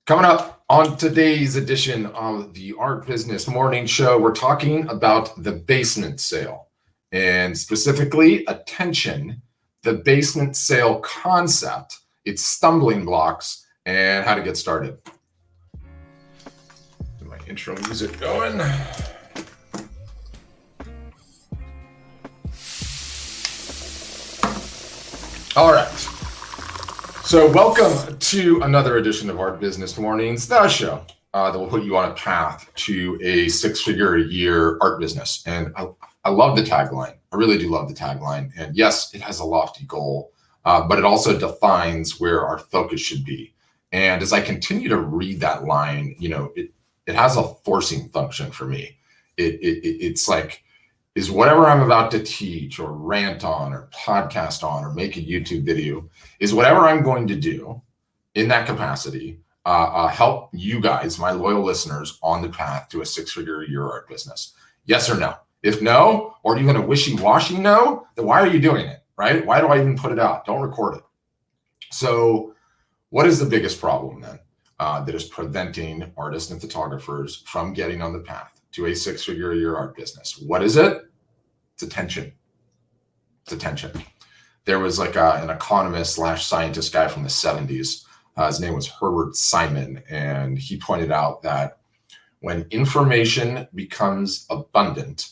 Coming up on today's edition of the Art Business Morning Show, we're talking about the basement sale and specifically attention, the basement sale concept, its stumbling blocks, and how to get started. Get my intro music going. All right. So welcome to another edition of Art Business Mornings, the show that will put you on a path to a six-figure a year art business. And I love the tagline. I really do love the tagline. And yes, it has a lofty goal, but it also defines where our focus should be. And as I continue to read that line, it has a forcing function for me. It's like, is whatever I'm about to teach or rant on or podcast on or make a YouTube video, is whatever I'm going to do in that capacity help you guys, my loyal listeners, on the path to a six-figure a year art business? Yes or no? If no, or even a wishy-washy no, then why are you doing it, right? Why do I even put it out? Don't record it. So what is the biggest problem then that is preventing artists and photographers from getting on the path to a six-figure a year art business? What is it? It's attention. It's attention. There was like an economist / scientist guy from the 70s. His name was Herbert Simon, and he pointed out that when information becomes abundant,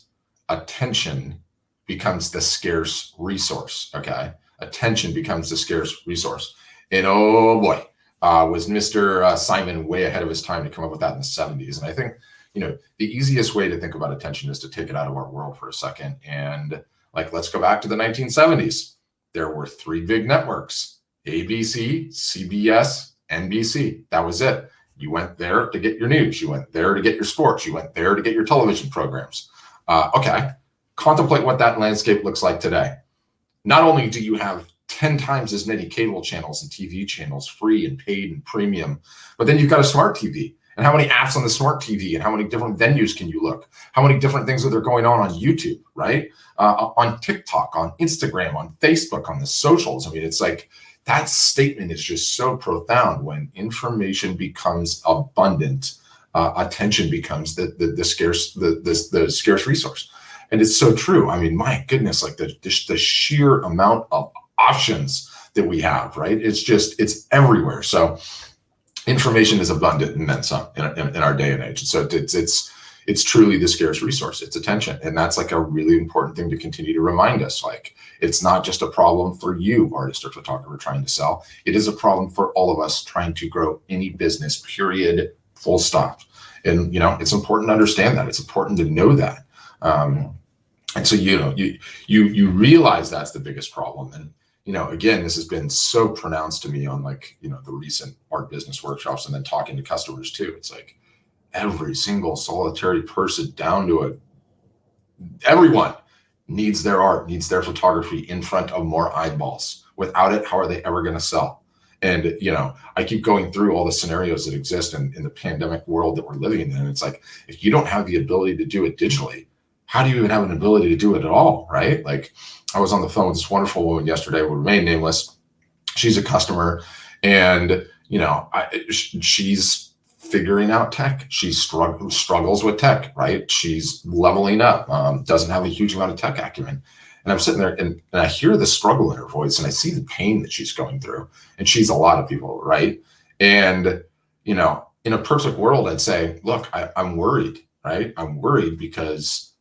attention becomes the scarce resource. Okay, attention becomes the scarce resource. And oh boy, was Mr. Simon way ahead of his time to come up with that in the 70s. And I think the easiest way to think about attention is to take it out of our world for a second. And let's go back to the 1970s. There were three big networks: ABC, CBS, NBC. That was it. You went there to get your news. You went there to get your sports. You went there to get your television programs. Okay, contemplate what that landscape looks like today. Not only do you have 10 times as many cable channels and TV channels, free and paid and premium, but then you've got a smart TV. And how many apps on the smart TV and how many different venues can you look? How many different things are there going on YouTube, right? On TikTok, on Instagram, on Facebook, on the socials. I mean, it's like that statement is just so profound. When information becomes abundant, attention becomes the scarce resource. And it's so true. I mean, my goodness, like the sheer amount of options that we have, right? It's everywhere. So information is abundant and then some in our day and age. So it's truly the scarce resource. It's attention. And that's like a really important thing to continue to remind us. Like, it's not just a problem for you, artist or photographer, trying to sell. It is a problem for all of us trying to grow any business, period, full stop. And, it's important to understand that. It's important to know that. And so, you realize that's the biggest problem. And, again, this has been so pronounced to me on the recent art business workshops and then talking to customers too. It's like every single solitary person down to it, everyone needs their art, needs their photography in front of more eyeballs. Without it, how are they ever going to sell? And, I keep going through all the scenarios that exist in the pandemic world that we're living in. And it's like, if you don't have the ability to do it digitally, how do you even have an ability to do it at all, right? Like, I was on the phone with this wonderful woman yesterday, will remain nameless. She's a customer, and she's figuring out tech. She struggles with tech, right? She's leveling up, doesn't have a huge amount of tech acumen. And I'm sitting there and I hear the struggle in her voice, and I see the pain that she's going through. And she's a lot of people, right? And in a perfect world, I'd say, look, I'm worried, right? I'm worried because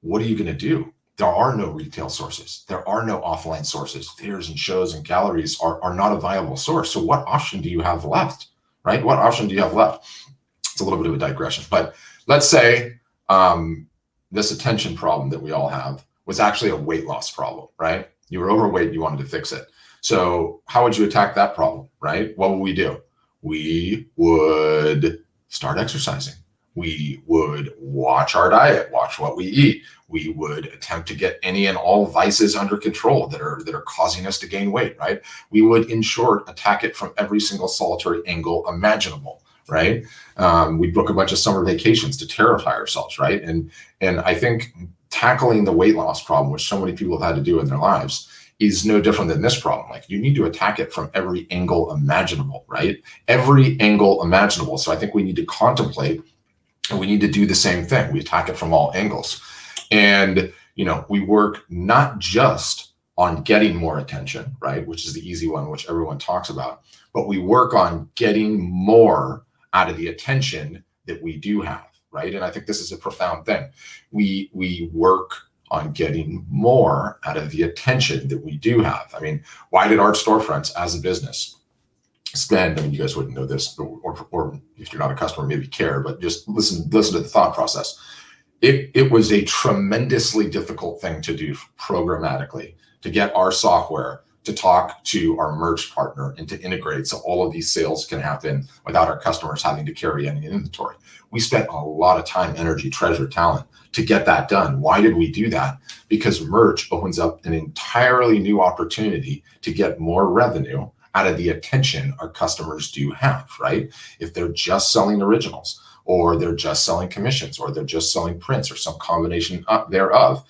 what are you going to do? There are no retail sources. There are no offline sources. Fairs and shows and galleries are not a viable source. So what option do you have left, right? What option do you have left? It's a little bit of a digression, but let's say this attention problem that we all have was actually a weight loss problem, right? You were overweight, you wanted to fix it. So how would you attack that problem, right? What would we do? We would start exercising. We would watch our diet, watch what we eat. We would attempt to get any and all vices under control that are causing us to gain weight, right? We would, in short, attack it from every single solitary angle imaginable, right? We'd book a bunch of summer vacations to terrify ourselves, right? And I think tackling the weight loss problem, which so many people have had to do in their lives, is no different than this problem. Like, you need to attack it from every angle imaginable, right? Every angle imaginable. So I think we need to contemplate, and we need to do the same thing. We attack it from all angles. And, we work not just on getting more attention, right? Which is the easy one, which everyone talks about, but we work on getting more out of the attention that we do have, right? And I think this is a profound thing. We work on getting more out of the attention that we do have. I mean, why did Art Storefronts as a business spend, you guys wouldn't know this, or if you're not a customer, maybe care, but just listen to the thought process. It was a tremendously difficult thing to do programmatically, to get our software to talk to our merch partner and to integrate so all of these sales can happen without our customers having to carry any inventory. We spent a lot of time, energy, treasure, talent to get that done. Why did we do that? Because merch opens up an entirely new opportunity to get more revenue out of the attention our customers do have, right? If they're just selling originals, or they're just selling commissions, or they're just selling prints, or some combination thereof,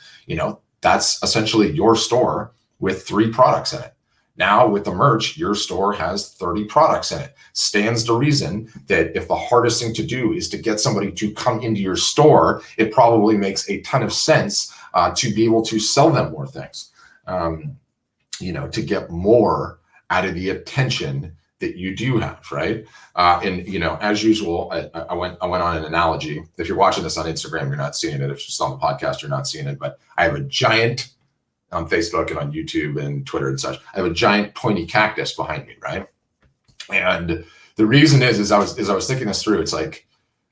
that's essentially your store with 3 products in it. Now with the merch, your store has 30 products in it. Stands to reason that if the hardest thing to do is to get somebody to come into your store, it probably makes a ton of sense to be able to sell them more things, to get more out of the attention that you do have, right? And as usual, I went on an analogy. If you're watching this on Instagram, you're not seeing it. If it's on the podcast, you're not seeing it. But I have a giant, on Facebook and on YouTube and Twitter and such, I have a giant pointy cactus behind me, right? And the reason is I was thinking this through. It's like,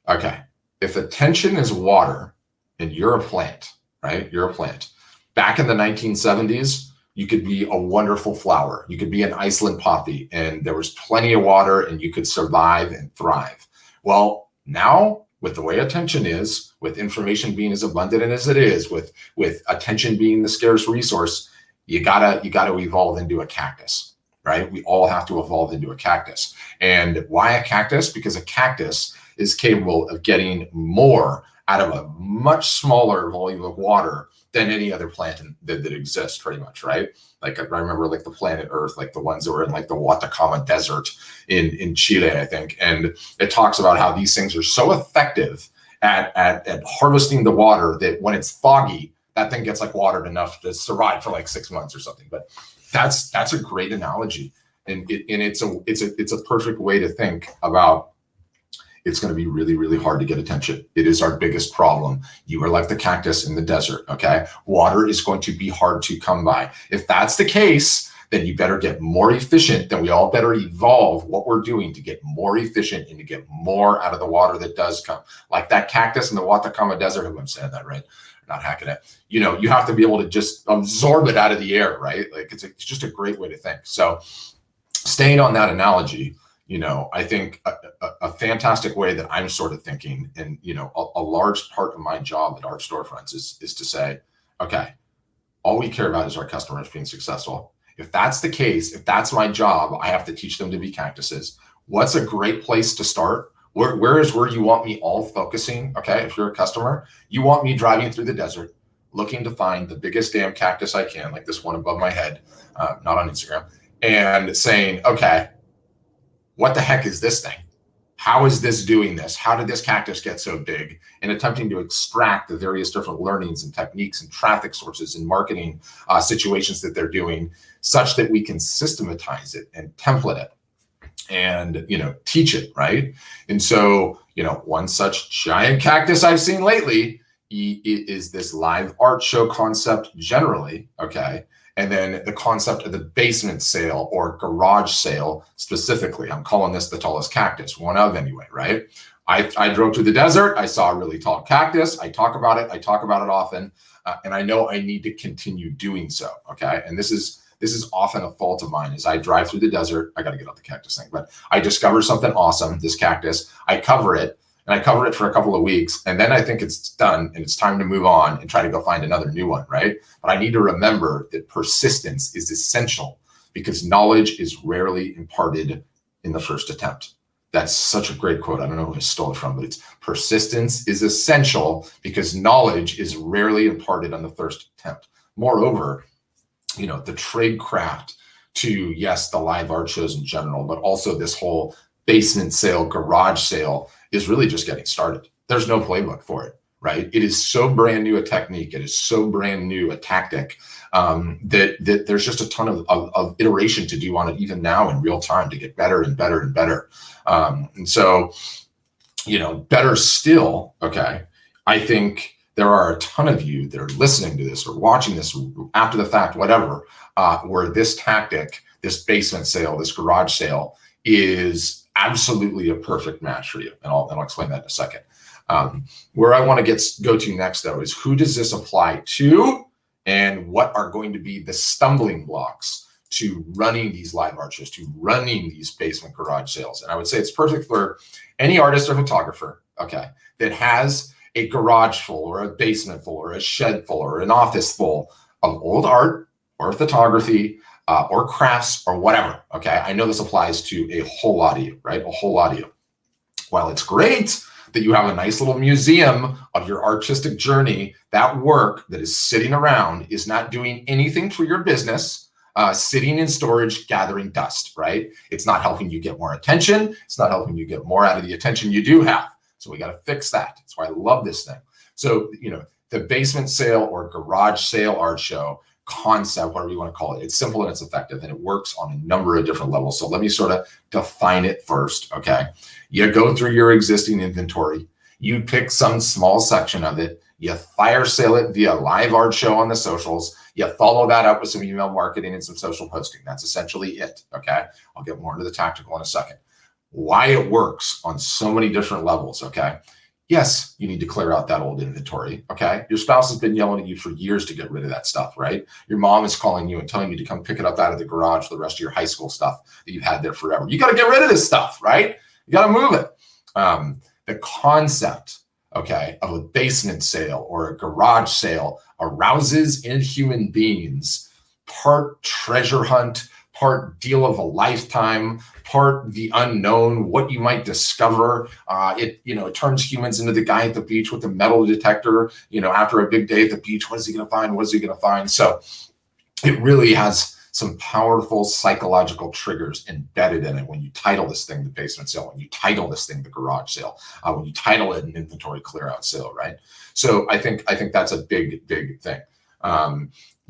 okay, if attention is water and you're a plant, right? You're a plant. Back in the 1970s, you could be a wonderful flower. You could be an Iceland poppy, and there was plenty of water and you could survive and thrive. Well, now with the way attention is, with information being as abundant as it is, with attention being the scarce resource, you gotta evolve into a cactus, right? We all have to evolve into a cactus. And why a cactus? Because a cactus is capable of getting more out of a much smaller volume of water than any other plant that exists, pretty much, right? Like, I remember like the planet Earth, like the ones that were in like the Atacama Desert in Chile, I think. And it talks about how these things are so effective at harvesting the water that when it's foggy, that thing gets like watered enough to survive for like 6 months or something. But that's a great analogy. And it's a perfect way to think about. It's going to be really, really hard to get attention. It is our biggest problem. You are like the cactus in the desert, okay? Water is going to be hard to come by. If that's the case, then you better get more efficient. Then we all better evolve what we're doing to get more efficient and to get more out of the water that does come. Like that cactus in the Atacama Desert, I hope I'm saying that right. Not hacking it. You have to be able to just absorb it out of the air, right? Like it's just a great way to think. So staying on that analogy, I think a fantastic way that I'm sort of thinking, and, a large part of my job at Art Storefronts is to say, okay, all we care about is our customers being successful. If that's the case, if that's my job, I have to teach them to be cactuses. What's a great place to start? Where you want me all focusing? Okay, if you're a customer, you want me driving through the desert, looking to find the biggest damn cactus I can, like this one above my head, not on Instagram, and saying, okay, what the heck is this thing? How is this doing this? How did this cactus get so big? And attempting to extract the various different learnings and techniques and traffic sources and marketing situations that they're doing, such that we can systematize it and template it and, teach it, right? And so, one such giant cactus I've seen lately is this live art show concept generally, okay? And then the concept of the basement sale or garage sale specifically. I'm calling this the tallest cactus, one of anyway, right? I drove through the desert. I saw a really tall cactus. I talk about it often. And I know I need to continue doing so, okay? And this is often a fault of mine. As I drive through the desert, I got to get off the cactus thing, but I discover something awesome, this cactus. I cover it, and I cover it for a couple of weeks, and then I think it's done and it's time to move on and try to go find another new one, right? But I need to remember that persistence is essential, because knowledge is rarely imparted in the first attempt. That's such a great quote. I don't know who I stole it from, but it's persistence is essential because knowledge is rarely imparted on the first attempt. Moreover, the trade craft to, yes, the live art shows in general, but also this whole basement sale, garage sale is really just getting started. There's no playbook for it, right? It is so brand new a technique. It is so brand new a tactic that there's just a ton of iteration to do on it even now in real time to get better and better and better. And so, better still, okay, I think there are a ton of you that are listening to this or watching this after the fact, whatever, where this tactic, this basement sale, this garage sale is absolutely a perfect match for you. And I'll explain that in a second. Where I want to go to next, though, is who does this apply to and what are going to be the stumbling blocks to running these live art shows, to running these basement garage sales. And I would say it's perfect for any artist or photographer, okay, that has a garage full or a basement full or a shed full or an office full of old art or photography or crafts or whatever, okay? I know this applies to a whole lot of you, right? A whole lot of you. While it's great that you have a nice little museum of your artistic journey, that work that is sitting around is not doing anything for your business, sitting in storage, gathering dust, right? It's not helping you get more attention. It's not helping you get more out of the attention you do have. So we got to fix that. That's why I love this thing. So, the basement sale or garage sale art show concept, whatever you want to call it, it's simple and it's effective and it works on a number of different levels. So let me sort of define it first, okay? You go through your existing inventory, you pick some small section of it, you fire sale it via live art show on the socials, you follow that up with some email marketing and some social posting. That's essentially it, okay? I'll get more into the tactical in a second. Why it works on so many different levels, okay? Yes, you need to clear out that old inventory, okay? Your spouse has been yelling at you for years to get rid of that stuff, right? Your mom is calling you and telling you to come pick it up out of the garage, the rest of your high school stuff that you've had there forever. You got to get rid of this stuff, right? You got to move it. The concept, okay, of a basement sale or a garage sale arouses in human beings part treasure hunt, part deal of a lifetime, part the unknown, what you might discover. It turns humans into the guy at the beach with the metal detector, after a big day at the beach. What is he going to find? What is he going to find? So it really has some powerful psychological triggers embedded in it when you title this thing the basement sale, when you title this thing the garage sale, when you title it an inventory clear out sale, right? So I think that's a big thing.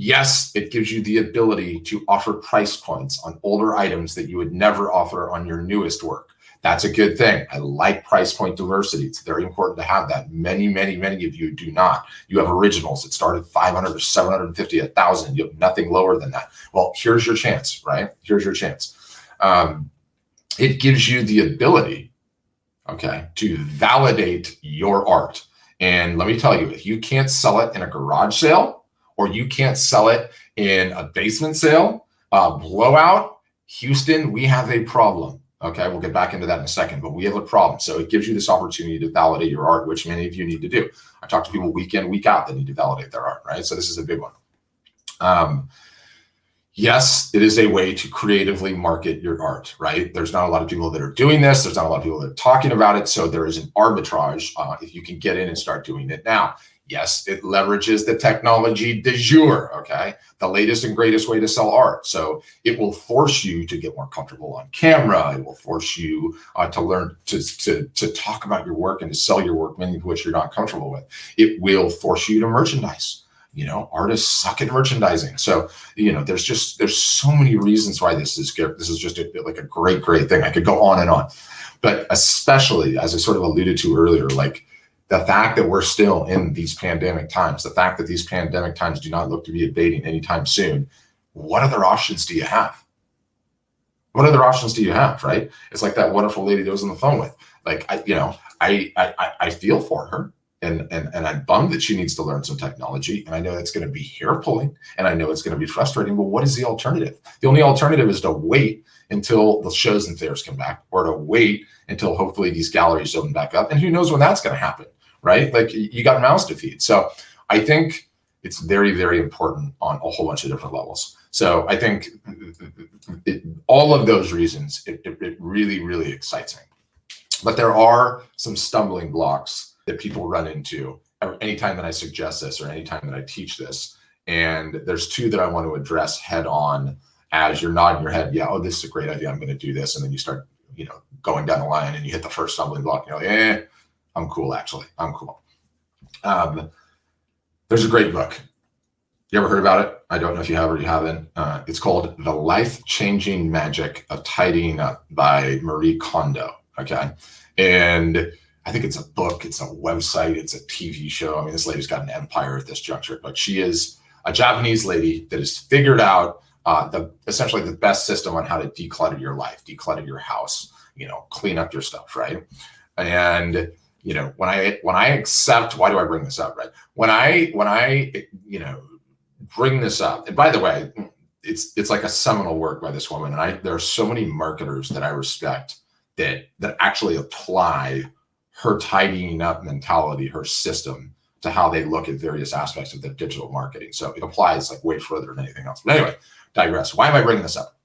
Yes, it gives you the ability to offer price points on older items that you would never offer on your newest work. That's a good thing. I like price point diversity. It's very important to have that. Many of you do not. You have originals that start at 500 or 750, 1,000. You have nothing lower than that. Well, here's your chance, right? Here's your chance. It gives you the ability, okay, to validate your art. And let me tell you, if you can't sell it in a garage sale, or you can't sell it in a basement sale, blowout, Houston, we have a problem. Okay, we'll get back into that in a second, but we have a problem. So it gives you this opportunity to validate your art, which many of you need to do. I talk to people week in, week out that need to validate their art, right? So this is a big one. Yes, it is a way to creatively market your art, right? There's not a lot of people that are doing this. There's not a lot of people that are talking about it. So there is an arbitrage if you can get in and start doing it now. Yes, it leverages the technology du jour, okay? The latest and greatest way to sell art. So it will force you to get more comfortable on camera. It will force you to learn to talk about your work and to sell your work, many of which you're not comfortable with. It will force you to merchandise. Artists suck at merchandising. So, there's so many reasons why this is just like a great thing. I could go on and on, but especially as I sort of alluded to earlier, like, the fact that we're still in these pandemic times, the fact that these pandemic times do not look to be abating anytime soon, what other options do you have? What other options do you have, right? It's like that wonderful lady that was on the phone with. Like, I feel for her, and I'm bummed that she needs to learn some technology, and I know it's going to be hair pulling, and I know it's going to be frustrating, but what is the alternative? The only alternative is to wait until the shows and fairs come back, or to wait until hopefully these galleries open back up, and who knows when that's going to happen. Right? Like, you got mouths to feed. So I think it's very important on a whole bunch of different levels. So I think all of those reasons, it really excites me. But there are some stumbling blocks that people run into anytime that I suggest this or anytime that I teach this. And there's two that I want to address head on as you're nodding your head. Yeah, oh, this is a great idea. I'm going to do this. And then you start, going down the line and you hit the first stumbling block. And you're like, I'm cool, actually. I'm cool. There's a great book. You ever heard about it? I don't know if you have or you haven't. It's called The Life-Changing Magic of Tidying Up by Marie Kondo. Okay. And I think it's a book, it's a website, it's a TV show. I mean, this lady's got an empire at this juncture, but she is a Japanese lady that has figured out essentially the best system on how to declutter your life, declutter your house, clean up your stuff, right? And when I accept, why do I bring this up, right? When I bring this up, and by the way, it's like a seminal work by this woman, and there are so many marketers that I respect that actually apply her tidying up mentality, her system, to how they look at various aspects of their digital marketing. So it applies like way further than anything else. But anyway, digress. Why am I bringing this up?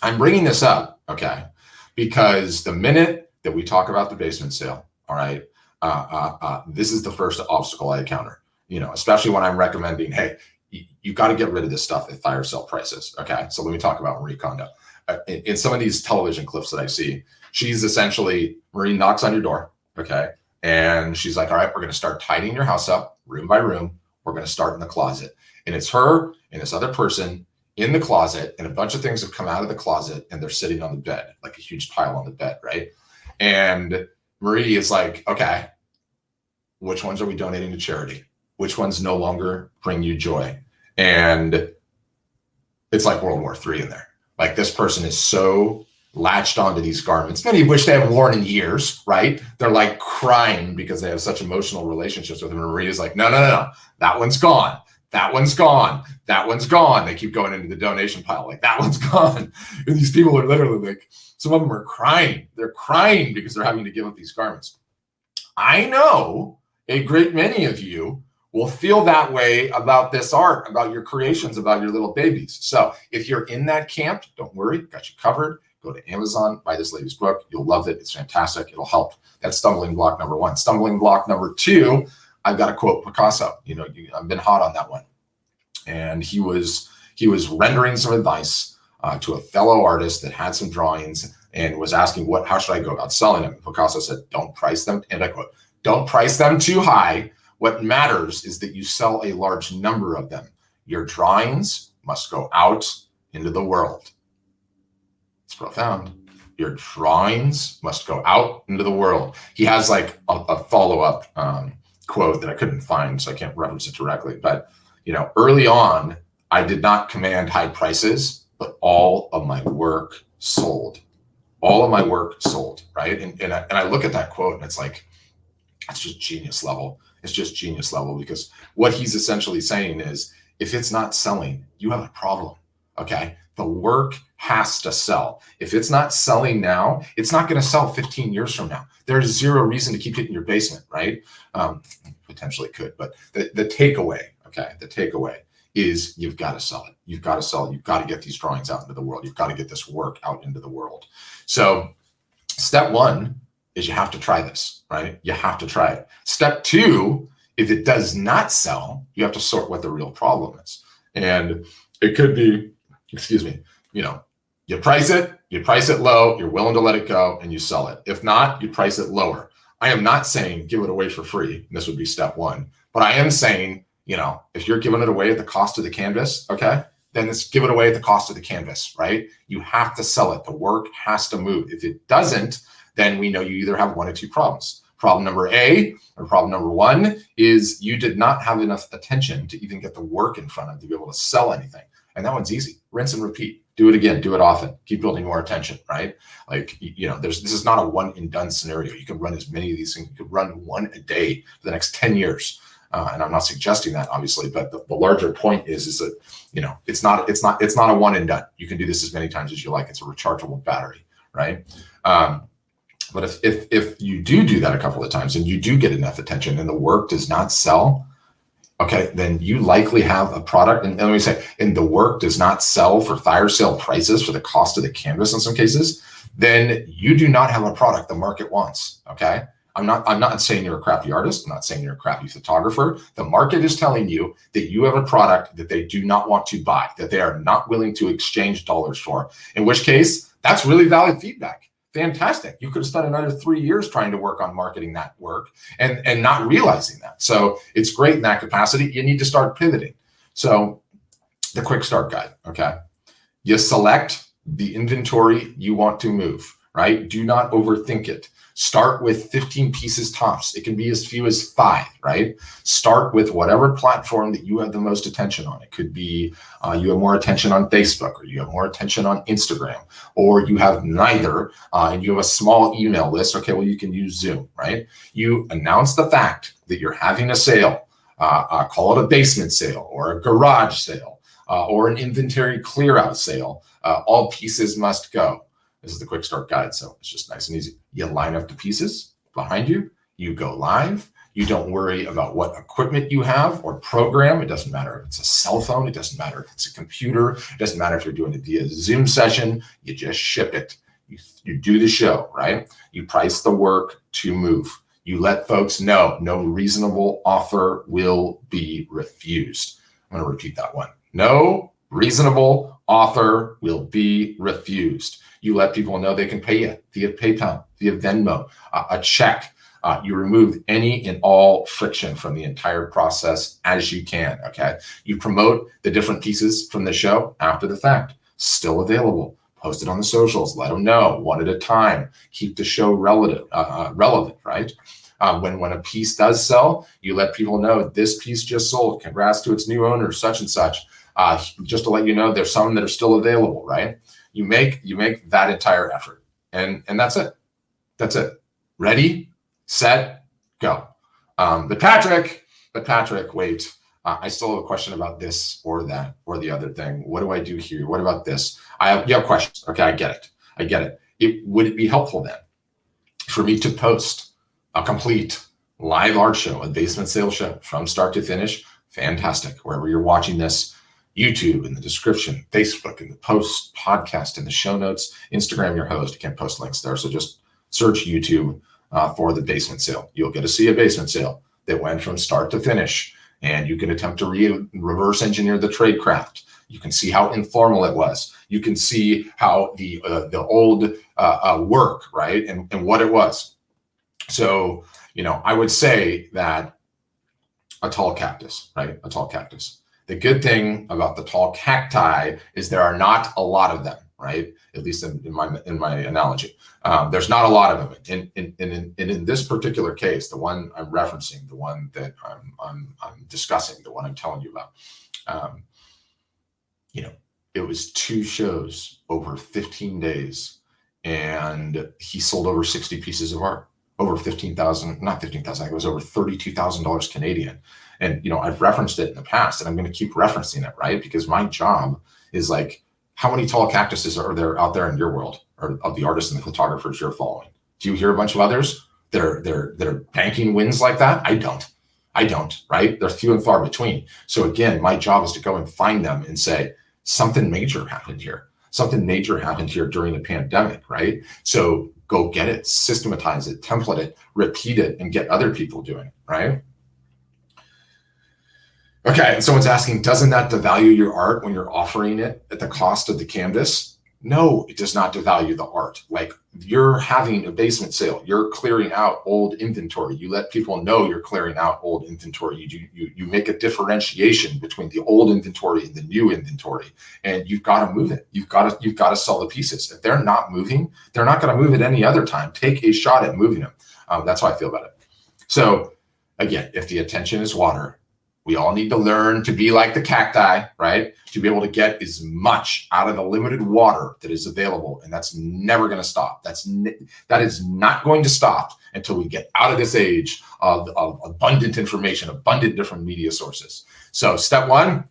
I'm bringing this up, okay, because the minute that we talk about the basement sale, all right, this is the first obstacle I encounter, especially when I'm recommending, hey, you got to get rid of this stuff at fire sale prices, okay? So let me talk about Marie Kondo. In some of these television clips that I see, she's essentially, Marie knocks on your door, okay? And she's like, all right, we're going to start tidying your house up room by room. We're going to start in the closet. And it's her and this other person in the closet, and a bunch of things have come out of the closet and they're sitting on the bed, like a huge pile on the bed, right? And Marie is like, okay, which ones are we donating to charity? Which ones no longer bring you joy? And it's like World War III in there. Like, this person is so latched onto these garments, many of which they have worn in years, right? They're like crying because they have such emotional relationships with them. And Marie is like, no, that one's gone. That one's gone. That one's gone. They keep going into the donation pile. Like, that one's gone. And these people are literally like, some of them are crying. They're crying because they're having to give up these garments. I know a great many of you will feel that way about this art, about your creations, about your little babies. So if you're in that camp, don't worry, got you covered. Go to Amazon, buy this lady's book. You'll love it. It's fantastic. It'll help. That's stumbling block number one. Stumbling block number two, I've got to quote Picasso. I've been hot on that one. And he was rendering some advice to a fellow artist that had some drawings and was asking, how should I go about selling them? And Picasso said, don't price them, and I quote, don't price them too high. What matters is that you sell a large number of them. Your drawings must go out into the world. It's profound. Your drawings must go out into the world. He has like a follow-up quote that I couldn't find, so I can't reference it directly. But, early on, I did not command high prices, but all of my work sold. All of my work sold, right? And I look at that quote and it's like, it's just genius level. It's just genius level, because what he's essentially saying is, if it's not selling, you have a problem, okay? The work has to sell. If it's not selling now, it's not going to sell 15 years from now. There's zero reason to keep it in your basement, right? Potentially could, but the takeaway, okay? The takeaway is you've got to sell it. You've got to sell it. You've got to get these drawings out into the world. You've got to get this work out into the world. So step one is you have to try this, right? You have to try it. Step two, if it does not sell, you have to sort what the real problem is. And it could be, you price it low, you're willing to let it go, and you sell it. If not, you price it lower. I am not saying give it away for free. This would be step one. But I am saying, if you're giving it away at the cost of the canvas, okay, then let's give it away at the cost of the canvas, right? You have to sell it. The work has to move. If it doesn't, then we know you either have one or two problems. Problem number one is you did not have enough attention to even get the work in front of to be able to sell anything. And that one's easy. Rinse and repeat. Do it again. Do it often. Keep building more attention, right? Like, this is not a one and done scenario. You can run as many of these things. You could run one a day for the next 10 years. And I'm not suggesting that, obviously, but the larger point is that, it's not a one and done. You can do this as many times as you like. It's a rechargeable battery, right? But if you do that a couple of times and you do get enough attention and the work does not sell, okay, then you likely have a product. And let me say, and the work does not sell for fire sale prices for the cost of the canvas in some cases, then you do not have a product the market wants, okay? I'm not saying you're a crappy artist. I'm not saying you're a crappy photographer. The market is telling you that you have a product that they do not want to buy, that they are not willing to exchange dollars for, in which case that's really valid feedback. Fantastic. You could have spent another 3 years trying to work on marketing that work and not realizing that. So it's great in that capacity. You need to start pivoting. So the quick start guide, okay? You select the inventory you want to move, right? Do not overthink it. Start with 15 pieces tops. It can be as few as 5, right? Start with whatever platform that you have the most attention on. It could be you have more attention on Facebook, or you have more attention on Instagram, or you have neither, and you have a small email list. Okay, well, you can use Zoom, right? You announce the fact that you're having a sale, call it a basement sale or a garage sale, or an inventory clear out sale. All pieces must go. This is the quick start guide, so it's just nice and easy. You line up the pieces behind you, you go live. You don't worry about what equipment you have or program. It doesn't matter if it's a cell phone. It doesn't matter if it's a computer. It doesn't matter if you're doing it via Zoom session. You just ship it. You do the show, right? You price the work to move. You let folks know no reasonable offer will be refused. I'm going to repeat that one. No reasonable offer will be refused. You let people know they can pay you via PayPal, via Venmo, a check. You remove any and all friction from the entire process as you can, okay? You promote the different pieces from the show after the fact. Still available. Post it on the socials. Let them know one at a time. Keep the show relevant, right? When a piece does sell, you let people know this piece just sold. Congrats to its new owner, such and such. Just to let you know, there's some that are still available, right? You make that entire effort, and that's it. That's it. Ready, set, go. But Patrick, wait. I still have a question about this or that or the other thing. What do I do here? What about this? You have questions. Okay, I get it. Would it be helpful then for me to post a complete live art show, a basement sales show from start to finish? Fantastic. Wherever you're watching this, YouTube in the description, Facebook in the post, podcast in the show notes, Instagram your host. You can't post links there, so just search YouTube for the basement sale. You'll get to see a basement sale that went from start to finish, and you can attempt to reverse engineer the trade craft. You can see how informal it was. You can see how the old work, right, and what it was. So, I would say that a tall cactus, right? A tall cactus. The good thing about the tall cacti is there are not a lot of them, right? At least in my analogy, there's not a lot of them. In this particular case, the one I'm referencing, the one that I'm discussing, the one I'm telling you about, it was 2 shows over 15 days, and he sold over 60 pieces of art, over 15,000, not 15,000, I think it was over $32,000 Canadian. And, I've referenced it in the past, and I'm going to keep referencing it, right? Because my job is like, how many tall cactuses are there out there in your world, or of the artists and the photographers you're following? Do you hear a bunch of others that are banking wins like that? I don't, right? They're few and far between. So again, my job is to go and find them and say, something major happened here. Something major happened here during the pandemic, right? So go get it, systematize it, template it, repeat it, and get other people doing it, right? Okay, and someone's asking, doesn't that devalue your art when you're offering it at the cost of the canvas? No, it does not devalue the art. Like, you're having a basement sale, you're clearing out old inventory. You let people know you're clearing out old inventory. You make a differentiation between the old inventory and the new inventory, and you've got to move it. You've got to sell the pieces. If they're not moving, they're not going to move it any other time. Take a shot at moving them. That's how I feel about it. So again, if the attention is water, we all need to learn to be like the cacti, right? To be able to get as much out of the limited water that is available. And that's never going to stop. That is not going to stop until we get out of this age of abundant information, abundant different media sources. So step 1,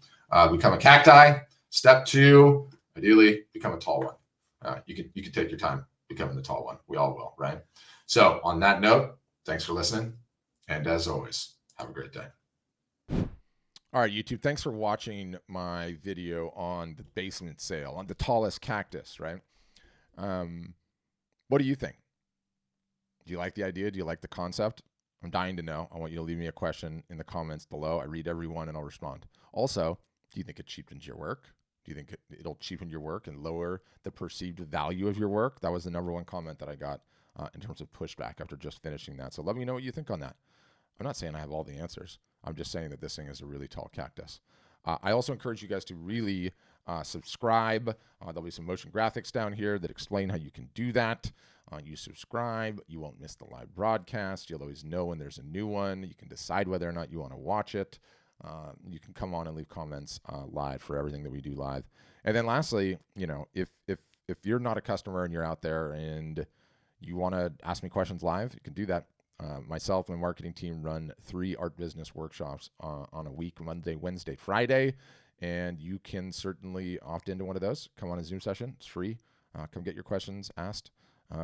become a cacti. Step 2, ideally become a tall one. You can take your time becoming the tall one. We all will, right? So on that note, thanks for listening. And as always, have a great day. All right, YouTube, thanks for watching my video on the basement sale, on the tallest cactus, right? What do you think? Do you like the idea? Do you like the concept? I'm dying to know. I want you to leave me a question in the comments below. I read every one and I'll respond. Also, do you think it cheapens your work? Do you think it'll cheapen your work and lower the perceived value of your work? That was the number one comment that I got in terms of pushback after just finishing that. So let me know what you think on that. I'm not saying I have all the answers. I'm just saying that this thing is a really tall cactus. I also encourage you guys to really subscribe. There'll be some motion graphics down here that explain how you can do that. You subscribe, you won't miss the live broadcast. You'll always know when there's a new one. You can decide whether or not you want to watch it. You can come on and leave comments live for everything that we do live. And then lastly, if you're not a customer and you're out there and you want to ask me questions live, you can do that. Myself and my marketing team run 3 art business workshops on a week, Monday, Wednesday, Friday. And you can certainly opt into one of those. Come on a Zoom session. It's free. Come get your questions asked.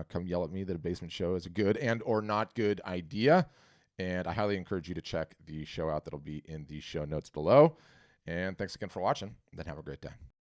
Come yell at me that a basement show is a good and or not good idea. And I highly encourage you to check the show out. That'll be in the show notes below. And thanks again for watching. Then have a great day.